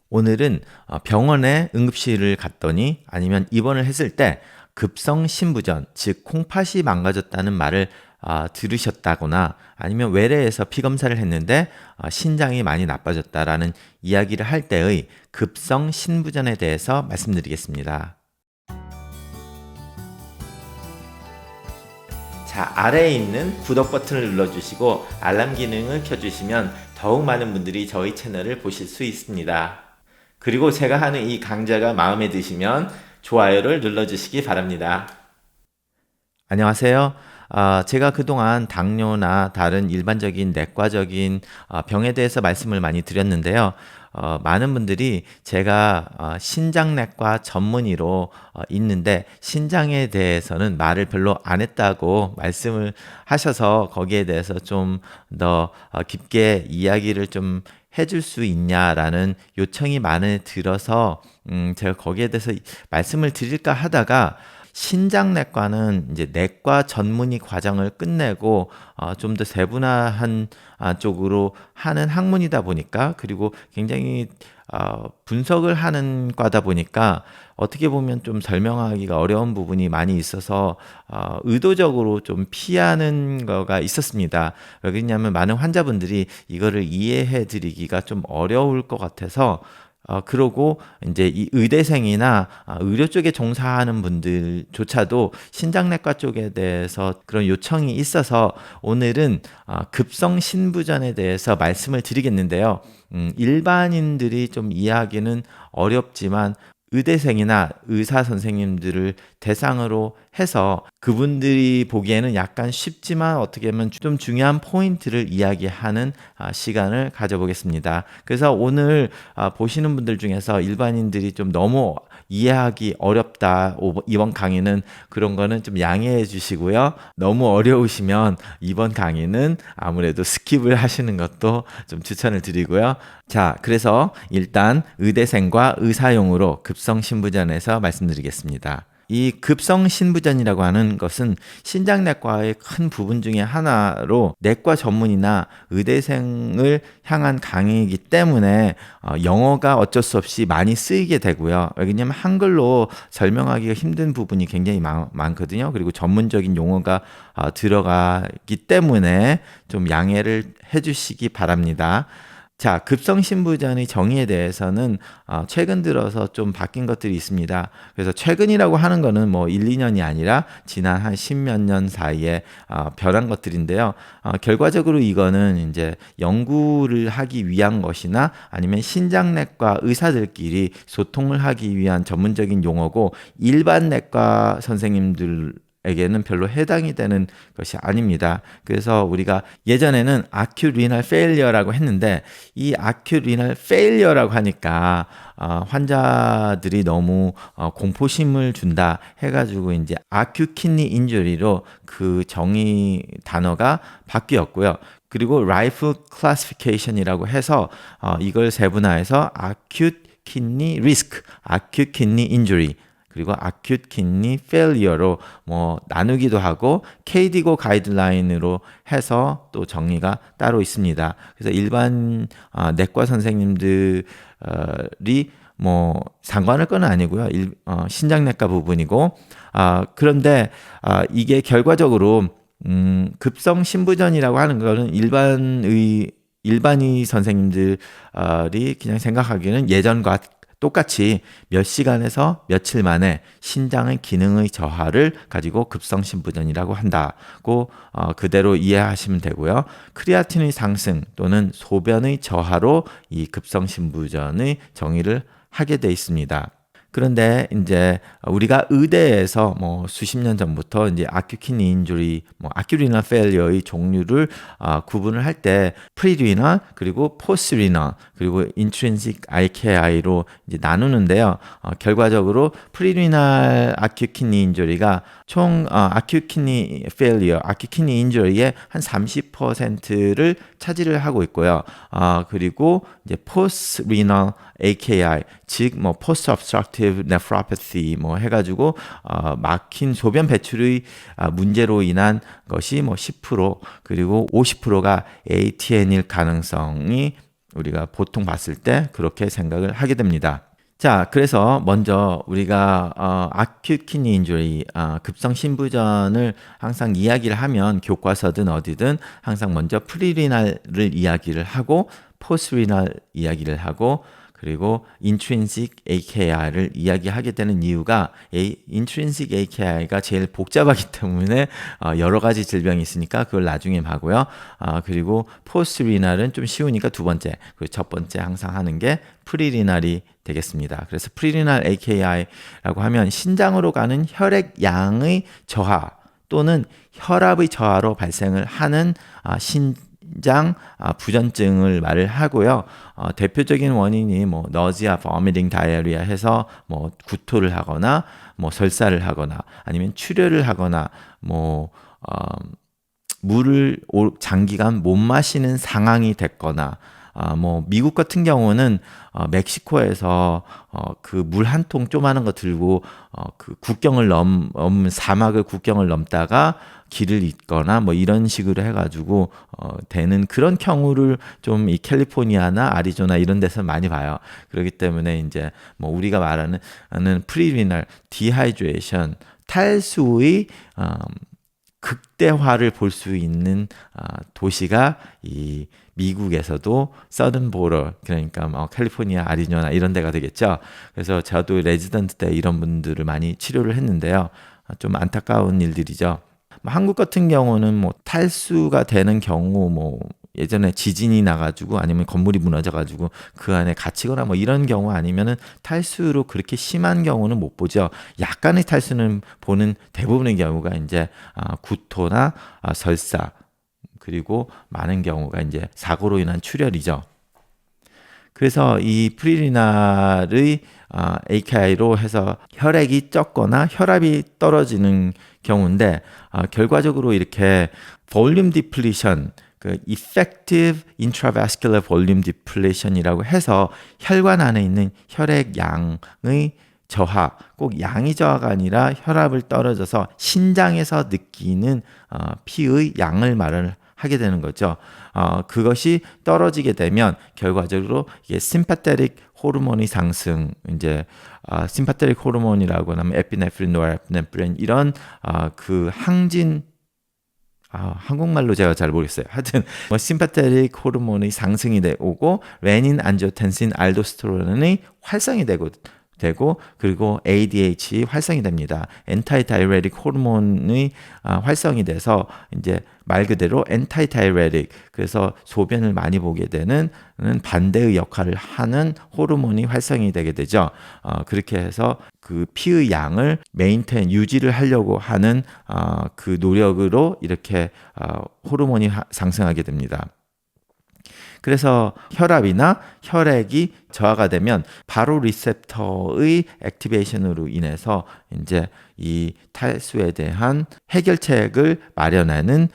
오늘은 병원에 응급실을 갔더니 아니면 입원을 했을 때 급성 신부전, 즉 콩팥이 망가졌다는 말을 들으셨다거나 아니면 외래에서 피검사를 했는데 신장이 많이 나빠졌다라는 이야기를 할 때의 급성 신부전에 대해서 말씀드리겠습니다. 자, 아래에 있는 구독 버튼을 눌러주시고 알람 기능을 켜주시면 더욱 많은 분들이 저희 채널을 보실 수 있습니다. 그리고 제가 하는 이 강좌가 마음에 드시면 좋아요를 눌러주시기 바랍니다. 안녕하세요. 제가 그동안 당뇨나 다른 일반적인 내과적인 병에 대해서 말씀을 많이 드렸는데요. 많은 분들이 제가 신장내과 전문의로 있는데 신장에 대해서는 말을 별로 안 했다고 말씀을 하셔서 거기에 대해서 좀 더 깊게 이야기를 좀 해줄 수 있냐라는 요청이 많이 들어서 제가 거기에 대해서 말씀을 드릴까 하다가 신장내과는 이제 내과 전문의 과정을 끝내고 좀 더 세분화한 쪽으로 하는 학문이다 보니까 그리고 굉장히 분석을 하는 과다 보니까 어떻게 보면 좀 설명하기가 어려운 부분이 많이 있어서 의도적으로 좀 피하는 거가 있었습니다. 왜냐하면 많은 환자분들이 이거를 이해해 드리기가 좀 어려울 것 같아서 그러고 이제 이 의대생이나 의료 쪽에 종사하는 분들조차도 신장내과 쪽에 대해서 그런 요청이 있어서 오늘은 급성 신부전에 대해서 말씀을 드리겠는데요. 일반인들이 좀 이해하기는 어렵지만 의대생이나 의사 선생님들을 대상으로 해서 그분들이 보기에는 약간 쉽지만 어떻게 보면 좀 중요한 포인트를 이야기하는 시간을 가져보겠습니다. 그래서 오늘 보시는 분들 중에서 일반인들이 좀 너무 이해하기 어렵다, 이번 강의는 그런 거는 좀 양해해 주시고요. 너무 어려우시면 이번 강의는 아무래도 스킵을 하시는 것도 좀 추천을 드리고요. 자, 그래서 일단 의대생과 의사용으로 급성 신부전에서 말씀드리겠습니다. 이 급성 신부전이라고 하는 것은 신장내과의 큰 부분 중에 하나로 내과 전문의나 의대생을 향한 강의이기 때문에 영어가 어쩔 수 없이 많이 쓰이게 되고요. 왜냐하면 한글로 설명하기가 힘든 부분이 굉장히 많거든요. 그리고 전문적인 용어가 들어가기 때문에 좀 양해를 해주시기 바랍니다. 자, 급성신부전의 정의에 대해서는 최근 들어서 좀 바뀐 것들이 있습니다. 그래서 최근이라고 하는 거는 뭐 1, 2년이 아니라 지난 한 10몇 년 사이에 변한 것들인데요. 결과적으로 이거는 이제 연구를 하기 위한 것이나 아니면 신장내과 의사들끼리 소통을 하기 위한 전문적인 용어고 일반 내과 선생님들 에게는 별로 해당이 되는 것이 아닙니다. 그래서 우리가 예전에는 acute renal failure라고 했는데 이 acute renal failure라고 하니까 환자들이 너무 공포심을 준다 해가지고 이제 acute kidney injury로 그 정의 단어가 바뀌었고요. 그리고 라이프 클래시피케이션이라고 해서 이걸 세분화해서 acute kidney risk, acute kidney injury 그리고 acute kidney failure로 뭐 나누기도 하고 KDIGO 가이드라인으로 해서 또 정의가 따로 있습니다. 그래서 일반 내과 선생님들이 뭐 상관할 건 아니고요. 신장내과 부분이고 그런데 이게 결과적으로 급성 신부전이라고 하는 거는 일반의 선생님들이 그냥 생각하기에는 예전과 똑같이 몇 시간에서 며칠 만에 신장의 기능의 저하를 가지고 급성신부전이라고 한다고 그대로 이해하시면 되고요. 크리아틴의 상승 또는 소변의 저하로 이 급성신부전의 정의를 하게 돼 있습니다. 그런데 이제 우리가 의대에서 뭐 수십 년 전부터 이제 acute kidney injury, 뭐 acute renal failure의 종류를 구분을 할 때 pre-renal 그리고 post-renal 그리고 intrinsic IKI로 이제 나누는데요. 결과적으로 pre-renal acute kidney injury가 총 acute kidney failure, acute kidney injury의 한 30%를 차지를 하고 있고요. 그리고 이제 post-renal AKI, 즉 뭐 post obstructive nephropathy 뭐 해가지고 막힌 소변 배출의 문제로 인한 것이 뭐 10% 그리고 50%가 ATN일 가능성이 우리가 보통 봤을 때 그렇게 생각을 하게 됩니다. 자, 그래서 먼저 우리가 acute kidney injury, 급성 신부전을 항상 이야기를 하면 교과서든 어디든 항상 먼저 프리리날을 이야기를 하고 포스리날 이야기를 하고 그리고 intrinsic AKI를 이야기하게 되는 이유가 intrinsic AKI가 제일 복잡하기 때문에 여러 가지 질병이 있으니까 그걸 나중에 하고요. 그리고 포스트리날은 좀 쉬우니까 두 번째, 그리고 첫 번째 항상 하는 게 프리리날이 되겠습니다. 그래서 프리리날 AKI라고 하면 신장으로 가는 혈액양의 저하 또는 혈압의 저하로 발생을 하는 신장 부전증을 말을 하고요. 대표적인 원인이 뭐 너지아, vomiting, diarrhea 해서 뭐 구토를 하거나 뭐 설사를 하거나 아니면 출혈을 하거나 뭐 물을 장기간 못 마시는 상황이 됐거나 뭐 미국 같은 경우는 멕시코에서 그 물 한 통 조그마한 거 들고 그 국경을 사막을 국경을 넘다가 길을 잇거나 뭐 이런 식으로 해가지고 되는 그런 경우를 좀 이 캘리포니아나 아리조나 이런 데서 많이 봐요. 그렇기 때문에 이제 뭐 우리가 말하는 프리리널 디하이드레이션 탈수의 극대화를 볼 수 있는 도시가 이 미국에서도 서든 보러 그러니까 뭐 캘리포니아, 아리조나 이런 데가 되겠죠. 그래서 저도 레지던트 때 이런 분들을 많이 치료를 했는데요. 좀 안타까운 일들이죠. 한국 같은 경우는 뭐 탈수가 되는 경우 뭐 예전에 지진이 나가지고 아니면 건물이 무너져가지고 그 안에 갇히거나 뭐 이런 경우 아니면은 탈수로 그렇게 심한 경우는 못 보죠. 약간의 탈수는 보는 대부분의 경우가 이제 구토나 설사 그리고 많은 경우가 이제 사고로 인한 출혈이죠. 그래서 이 프리리날의 AKI로 해서 혈액이 적거나 혈압이 떨어지는 경우인데 결과적으로 이렇게 볼륨 디플리션 그 effective intravascular volume depletion이라고 해서 혈관 안에 있는 혈액양의 저하, 꼭 양이 저하가 아니라 혈압을 떨어져서 신장에서 느끼는 피의 양을 말을 하게 되는 거죠. 그것이 떨어지게 되면 결과적으로 이게 심파테릭 호르몬이 상승, 이제 심파테릭 호르몬이라고 하면 에피네프린, 노르에피네프린 이런 그 항진 한국말로 제가 잘 모르겠어요. 하여튼 뭐 심파테릭 호르몬의 상승이 오고 레닌, 안지오텐신, 알도스테론이 활성이 되고 그리고 ADH 활성이 됩니다. 엔타이다이레틱 호르몬이 활성이 돼서 이제 말 그대로 엔타이다이레틱 그래서 소변을 많이 보게 되는 반대의 역할을 하는 호르몬이 활성이 되게 되죠. 그렇게 해서 그 피의 양을 메인테인 유지를 하려고 하는 그 노력으로 이렇게 호르몬이 상승하게 됩니다. 그래서 혈압이나 혈액이 저하가 되면 바로 리셉터의 액티베이션으로 인해서 이제 이 탈수에 대한 해결책을 마련하는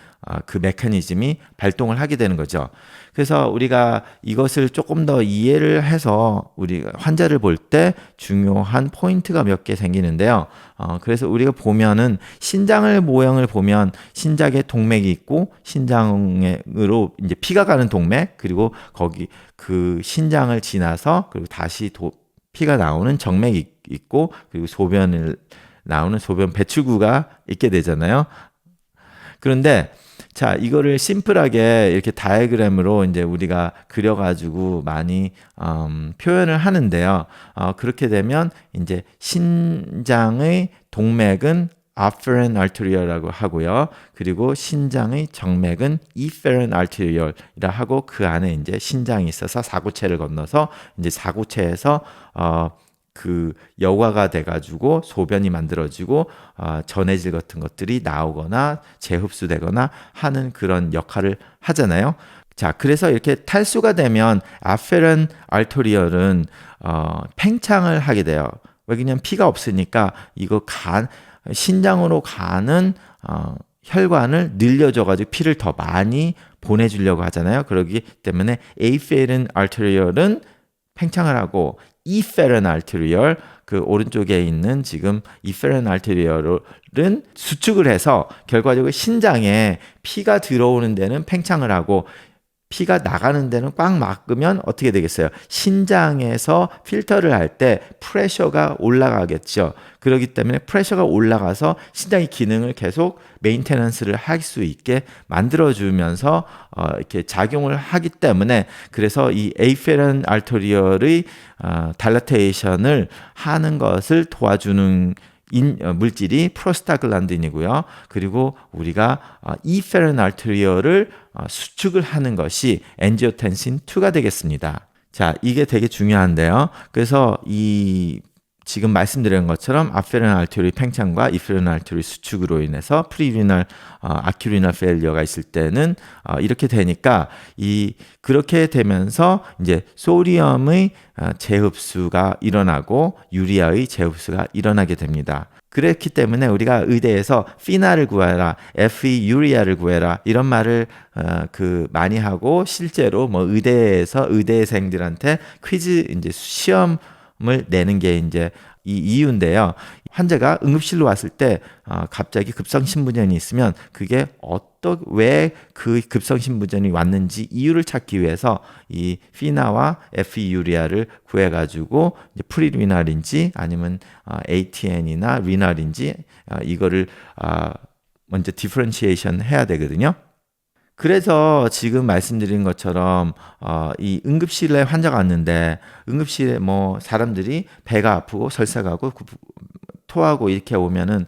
그 메커니즘이 발동을 하게 되는 거죠. 그래서 우리가 이것을 조금 더 이해를 해서 우리 환자를 볼 때 중요한 포인트가 몇 개 생기는데요. 그래서 우리가 보면은 신장을 모형을 보면 신장에 동맥이 있고 신장으로 이제 피가 가는 동맥 그리고 거기 그 신장을 지나서 그리고 다시 피가 나오는 정맥이 있고 그리고 소변을 나오는 소변 배출구가 있게 되잖아요. 그런데 자, 이거를 심플하게 이렇게 다이어그램으로 이제 우리가 그려가지고 많이 표현을 하는데요. 그렇게 되면 이제 신장의 동맥은 afferent arterio라고 하고요. 그리고 신장의 정맥은 efferent arterio라 하고 그 안에 이제 신장이 있어서 사구체를 건너서 이제 사구체에서 그 여과가 돼가지고 소변이 만들어지고 전해질 같은 것들이 나오거나 재흡수되거나 하는 그런 역할을 하잖아요. 자, 그래서 이렇게 탈수가 되면 afferent arterio는 팽창을 하게 돼요. 왜냐면 피가 없으니까 이거 신장으로 가는 혈관을 늘려줘가지고 피를 더 많이 보내주려고 하잖아요. 그렇기 때문에 afferent arterio는 팽창을 하고 efferent arteriole 그 오른쪽에 있는 지금 efferent arteriole은 수축을 해서 결과적으로 신장에 피가 들어오는 데는 팽창을 하고 피가 나가는 데는 꽉 막으면 어떻게 되겠어요? 신장에서 필터를 할 때 프레셔가 올라가겠죠. 그렇기 때문에 프레셔가 올라가서 신장의 기능을 계속 메인테넌스를 할 수 있게 만들어주면서 이렇게 작용을 하기 때문에 그래서 이 에이페런 알토리얼의 달라테이션을 하는 것을 도와주는 물질이 프로스타글란딘이고요. 그리고 우리가 이페런 알토리얼을 수축을 하는 것이 엔지오텐신 2가 되겠습니다. 자, 이게 되게 중요한데요. 그래서 지금 말씀드린 것처럼 아페런 알토리 팽창과 이페런 알토리 수축으로 인해서 프리리널 아큐리널 페일리어가 있을 때는 이렇게 되니까 그렇게 되면서 이제 소디움의 재흡수가 일어나고 유리아의 재흡수가 일어나게 됩니다. 그렇기 때문에 우리가 의대에서 피나를 구해라, Fe 유리아를 구해라 이런 말을 많이 하고 실제로 뭐 의대에서 의대생들한테 퀴즈 이제 시험을 내는 게 이제 이 이유인데요. 환자가 응급실로 왔을 때 갑자기 급성심부전이 있으면 그게 왜 그 급성심부전이 왔는지 이유를 찾기 위해서 이 피나와 에피유리아를 구해가지고 이제 프리리날인지 아니면 ATN이나 리날인지 이거를 먼저 디퍼런시에이션 해야 되거든요. 그래서 지금 말씀드린 것처럼 이 응급실에 환자가 왔는데 응급실에 뭐 사람들이 배가 아프고 설사가고 토하고 이렇게 오면은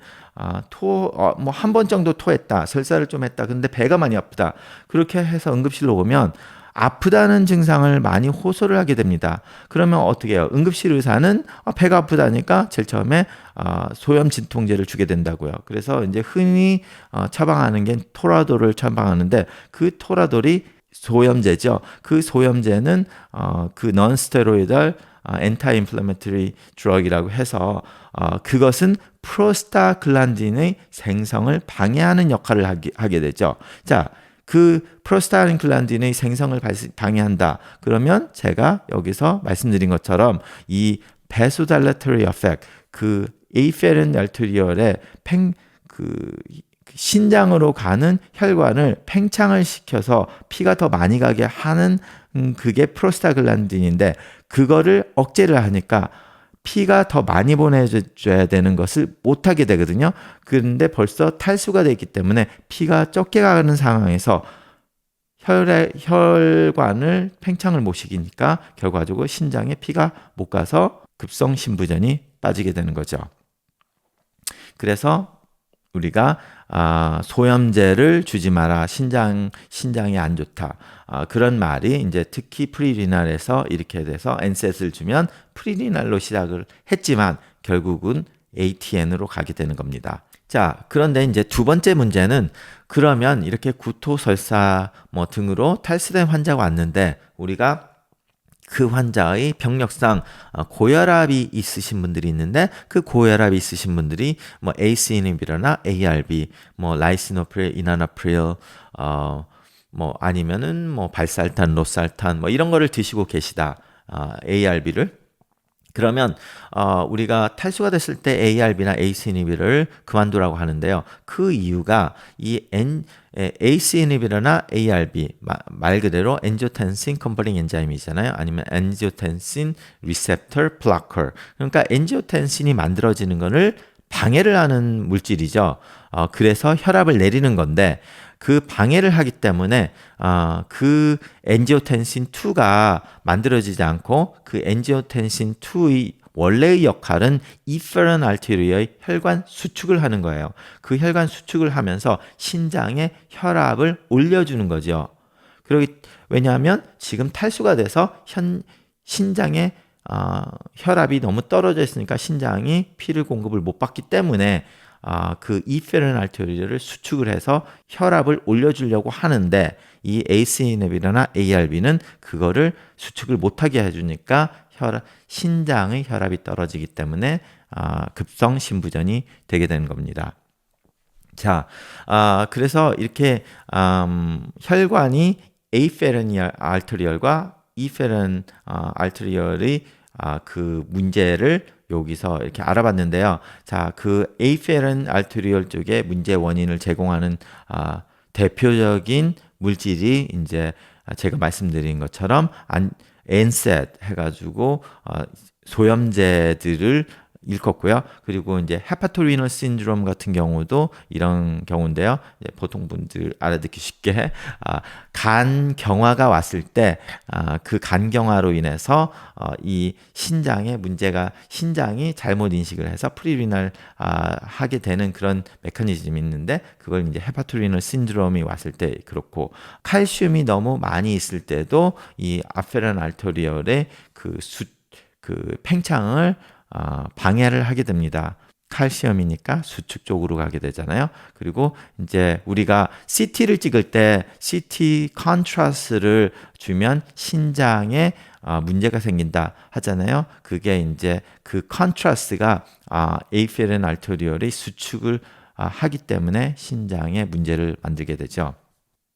뭐 한 번 정도 토했다, 설사를 좀 했다, 근데 배가 많이 아프다. 그렇게 해서 응급실로 오면 아프다는 증상을 많이 호소를 하게 됩니다. 그러면 어떻게 해요? 응급실 의사는 배가 아프다니까 제일 처음에 소염 진통제를 주게 된다고요. 그래서 이제 흔히 처방하는 게 토라돌을 처방하는데 그 토라돌이 소염제죠. 그 소염제는 그 non-steroidal anti-inflammatory drug이라고 해서 그것은 프로스타글란딘의 생성을 방해하는 역할을 하게 되죠. 자, 그 프로스타글란딘의 생성을 방해한다. 그러면 제가 여기서 말씀드린 것처럼 이 베소달라토리 에펙트, 그 에이페런 알토리얼의 신장으로 가는 혈관을 팽창을 시켜서 피가 더 많이 가게 하는 그게 프로스타글란딘인데 그거를 억제를 하니까 피가 더 많이 보내줘야 되는 것을 못하게 되거든요. 그런데 벌써 탈수가 되기 때문에 피가 적게 가는 상황에서 혈관을 팽창을 못 시키니까 결과적으로 신장에 피가 못 가서 급성심부전이 빠지게 되는 거죠. 그래서 우리가 소염제를 주지 마라, 신장이 안 좋다, 그런 말이 이제 특히 프리리날에서 이렇게 돼서 NSAID를 주면 프리리날로 시작을 했지만 결국은 ATN으로 가게 되는 겁니다. 자, 그런데 이제 두 번째 문제는 그러면 이렇게 구토설사 뭐 등으로 탈수된 환자가 왔는데 우리가 그 환자의 병력상 고혈압이 있으신 분들이 있는데 그 고혈압이 있으신 분들이 뭐 ACE 인히비터나 ARB, 뭐 라이시노프릴, 이나나프릴, 뭐 아니면은 뭐 발살탄, 로살탄 뭐 이런 거를 드시고 계시다. ARB를 그러면 우리가 탈수가 됐을 때 ARB나 ACE 인히비터를 그만두라고 하는데요. 그 이유가 이 ACE 인히비터나 ARB 말 그대로 엔지오텐신 컨버팅 엔자임이잖아요. 아니면 엔지오텐신 리셉터 블로커. 그러니까 엔지오텐신이 만들어지는 것을 방해를 하는 물질이죠. 그래서 혈압을 내리는 건데 그 방해를 하기 때문에 그 엔지오텐신 2가 만들어지지 않고 그 엔지오텐신 2의 원래의 역할은 이페런 알테리어의 혈관 수축을 하는 거예요. 그 혈관 수축을 하면서 신장의 혈압을 올려주는 거죠. 왜냐하면 지금 탈수가 돼서 신장의 혈압이 너무 떨어져 있으니까 신장이 피를 공급을 못 받기 때문에 그 이페런 알테리어를 수축을 해서 혈압을 올려주려고 하는데 이 ACE 인히비터나 ARB는 그거를 수축을 못하게 해주니까 신장의 혈압이 떨어지기 때문에 급성 심부전이 되게 되는 겁니다. 자, 그래서 이렇게 혈관이 에이페런 알테리얼과 이페런 알테리얼의 그 문제를 여기서 이렇게 알아봤는데요. 자, 그 에이페런 알테리얼 쪽에 문제 원인을 제공하는 대표적인 물질이 이제 제가 말씀드린 것처럼 NSAID 해가지고 소염제들을 일컫고요. 그리고 이제 헤파토리널 신드롬 같은 경우도 이런 경우인데요. 보통 분들 알아듣기 쉽게 간 경화가 왔을 때 그 간 경화로 인해서 이 신장에 문제가 신장이 잘못 인식을 해서 프리리널 하게 되는 그런 메커니즘이 있는데 그걸 이제 헤파토리널 신드롬이 왔을 때 그렇고 칼슘이 너무 많이 있을 때도 이 아페런 알토리얼의 그 팽창을 방해를 하게 됩니다. 칼슘이니까 수축 쪽으로 가게 되잖아요. 그리고 이제 우리가 CT를 찍을 때 CT 컨트라스트를 주면 신장에 문제가 생긴다 하잖아요. 그게 이제 그 컨트라스트가 에이페런 알토리얼의 수축을 하기 때문에 신장에 문제를 만들게 되죠.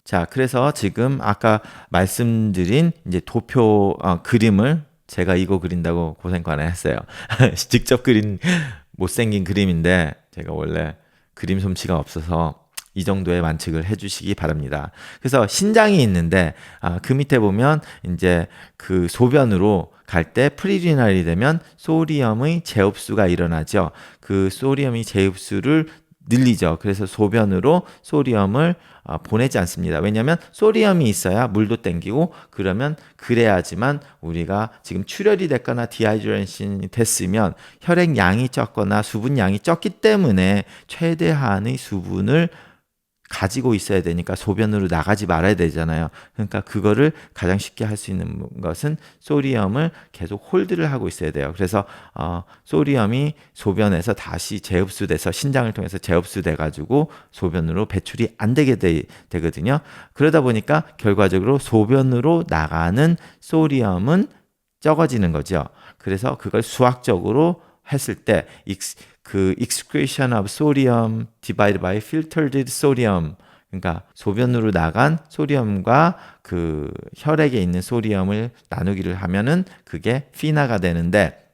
자, 그래서 지금 아까 말씀드린 이제 도표 그림을 제가 이거 그린다고 고생관 했어요. 직접 그린 못생긴 그림인데 제가 원래 그림 솜씨가 없어서 이 정도의 만측을 해주시기 바랍니다. 그래서 신장이 있는데 그 밑에 보면 이제 그 소변으로 갈 때 프리리널이 되면 소디움의 재흡수가 일어나죠. 그 소디움의 재흡수를 늘리죠. 그래서 소변으로 소디움을 보내지 않습니다. 왜냐하면 소디움이 있어야 물도 땡기고 그러면 그래야지만 우리가 지금 출혈이 됐거나 디하이드레이션이 됐으면 혈액 양이 적거나 수분 양이 적기 때문에 최대한의 수분을 가지고 있어야 되니까 소변으로 나가지 말아야 되잖아요. 그러니까 그거를 가장 쉽게 할 수 있는 것은 소디움을 계속 홀드를 하고 있어야 돼요. 그래서 소디움이 소변에서 다시 재흡수돼서 신장을 통해서 재흡수돼 가지고 소변으로 배출이 안 되게 되거든요. 그러다 보니까 결과적으로 소변으로 나가는 소디움은 적어지는 거죠. 그래서 그걸 수학적으로 했을 때 그 excretion of sodium divided by filtered sodium 그러니까 소변으로 나간 소디움과 그 혈액에 있는 소디움을 나누기를 하면은 그게 피나가 되는데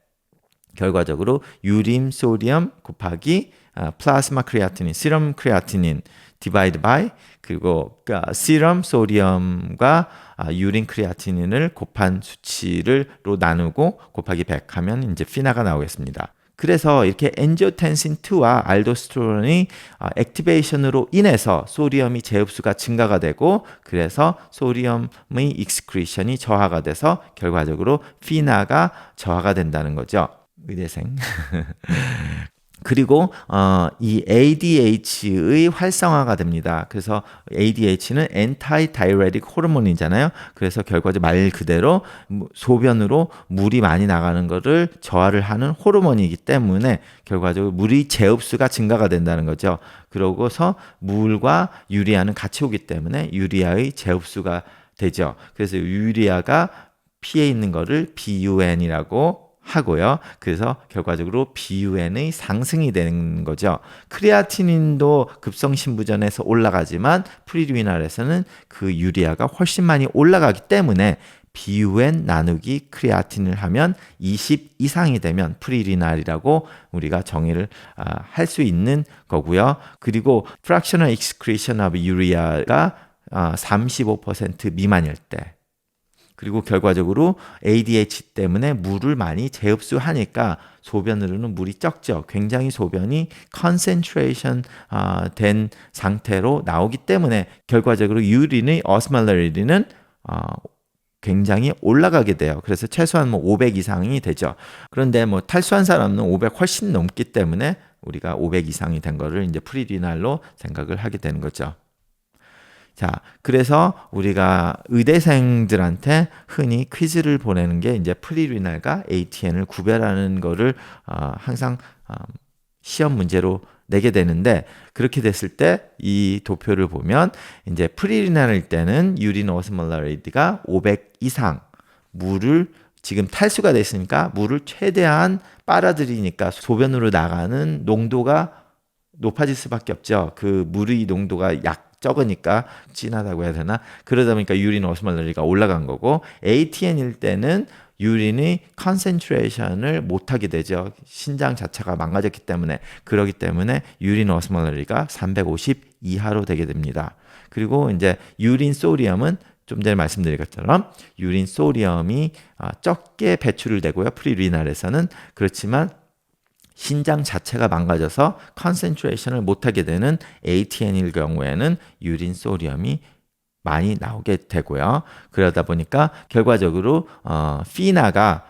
결과적으로 유림 소디움 곱하기 플라즈마 크레아티닌, 시럼 크레아티닌 디바이드 바이 그리고 시럼 소디움과 유린 크레아티닌을 곱한 수치를로 나누고 곱하기 100 하면 이제 피나가 나오겠습니다. 그래서 이렇게 엔지오텐신 2와 알도스테론의 액티베이션으로 인해서 소디움이 재흡수가 증가가 되고 그래서 소디움의 익스크리션이 저하가 돼서 결과적으로 피나가 저하가 된다는 거죠. 의대생. 그리고 이 ADH의 활성화가 됩니다. 그래서 ADH는 엔타이다이레틱 호르몬이잖아요. 그래서 결과적으로 말 그대로 소변으로 물이 많이 나가는 것을 저하를 하는 호르몬이기 때문에 결과적으로 물의 재흡수가 증가가 된다는 거죠. 그러고서 물과 유리아는 같이 오기 때문에 유리아의 재흡수가 되죠. 그래서 유리아가 피에 있는 거를 BUN이라고 하고요. 그래서 결과적으로 BUN의 상승이 되는 거죠. 크레아티닌도 급성신부전에서 올라가지만 프리리널에서는 그 유리아가 훨씬 많이 올라가기 때문에 BUN 나누기 크레아틴을 하면 20 이상이 되면 프리리널이라고 우리가 정의를 할 수 있는 거고요. 그리고 fractional excretion of urea가 35% 미만일 때 그리고 결과적으로 ADH 때문에 물을 많이 재흡수하니까 소변으로는 물이 적죠. 굉장히 소변이 컨센트레이션 된 상태로 나오기 때문에 결과적으로 유린의 어스멀러리는 굉장히 올라가게 돼요. 그래서 최소한 500 이상이 되죠. 그런데 탈수한 사람은 500 훨씬 넘기 때문에 우리가 500 이상이 된 거를 이제 프리리날로 생각을 하게 되는 거죠. 자, 그래서 우리가 의대생들한테 흔히 퀴즈를 보내는 게 이제 프리리널과 ATN을 구별하는 거를 항상 시험 문제로 내게 되는데 그렇게 됐을 때 이 도표를 보면 이제 프리리널일 때는 유린 오스몰라리티가 500 이상 물을 지금 탈수가 됐으니까 물을 최대한 빨아들이니까 소변으로 나가는 농도가 높아질 수밖에 없죠. 그 물의 농도가 적으니까 진하다고 해야 되나? 그러다 보니까 유린 오스몰러리가 올라간 거고 ATN일 때는 유린의 컨센트레이션을 못하게 되죠. 신장 자체가 망가졌기 때문에 그러기 때문에 유린 오스몰러리가 350 이하로 되게 됩니다. 그리고 이제 유린 소디움은 좀 전에 말씀드린 것처럼 유린 소디움이 적게 배출을 되고요. 프리리날에서는. 그렇지만 신장 자체가 망가져서 컨센트레이션을 못하게 되는 ATN일 경우에는 유린 소디움이 많이 나오게 되고요. 그러다 보니까 결과적으로 피나가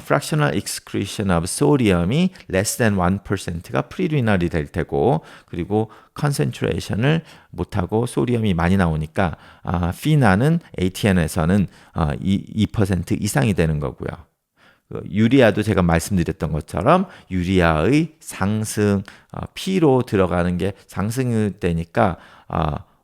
fractional excretion of sodium이 less than 1%가 프리리널이 될 테고, 그리고 컨센트레이션을 못하고 소디움이 많이 나오니까 피나는 ATN에서는 2% 이상이 되는 거고요. 유리아도 제가 말씀드렸던 것처럼 유리아의 상승, 피로 들어가는 게 상승이 되니까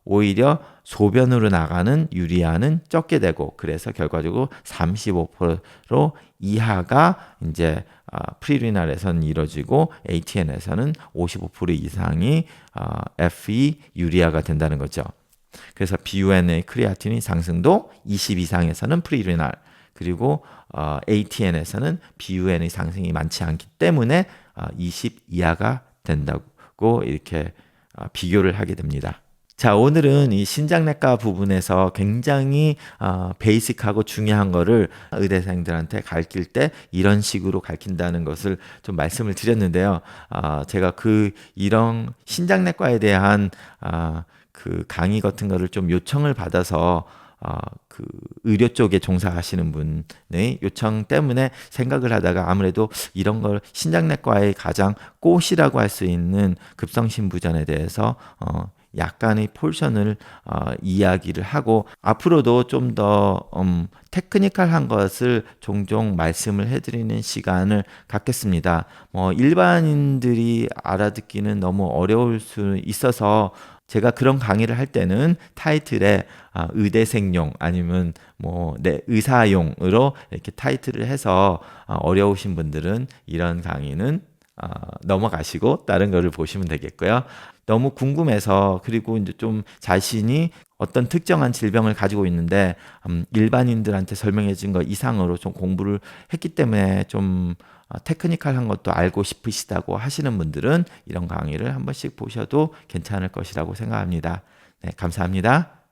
오히려 소변으로 나가는 유리아는 적게 되고, 그래서 결과적으로 35% 이하가 이제 프리리날에서는 이루어지고 ATN에서는 55% 이상이 FE 유리아가 된다는 거죠. 그래서 BUN의 크레아틴인 상승도 20 이상에서는 프리리날, 그리고 ATN에서는 BUN의 상승이 많지 않기 때문에 20 이하가 된다고 이렇게 비교를 하게 됩니다. 자, 오늘은 이 신장내과 부분에서 굉장히 베이직하고 중요한 거를 의대생들한테 가르칠 때 이런 식으로 가르친다는 것을 좀 말씀을 드렸는데요. 제가 이런 신장내과에 대한 그 강의 같은 거를 좀 요청을 받아서 그 의료 쪽에 종사하시는 분의 요청 때문에 생각을 하다가 아무래도 이런 걸 신장내과의 가장 꽃이라고 할 수 있는 급성신부전에 대해서 약간의 포션을 이야기를 하고, 앞으로도 좀 더 테크니컬한 것을 종종 말씀을 해드리는 시간을 갖겠습니다. 일반인들이 알아듣기는 너무 어려울 수 있어서 제가 그런 강의를 할 때는 타이틀에 의대생용 아니면 의사용으로 이렇게 타이틀을 해서 어려우신 분들은 이런 강의는 넘어가시고 다른 거를 보시면 되겠고요. 너무 궁금해서, 그리고 이제 좀 자신이 어떤 특정한 질병을 가지고 있는데 일반인들한테 설명해 준 거 이상으로 좀 공부를 했기 때문에 좀 테크니컬한 것도 알고 싶으시다고 하시는 분들은 이런 강의를 한 번씩 보셔도 괜찮을 것이라고 생각합니다. 네, 감사합니다.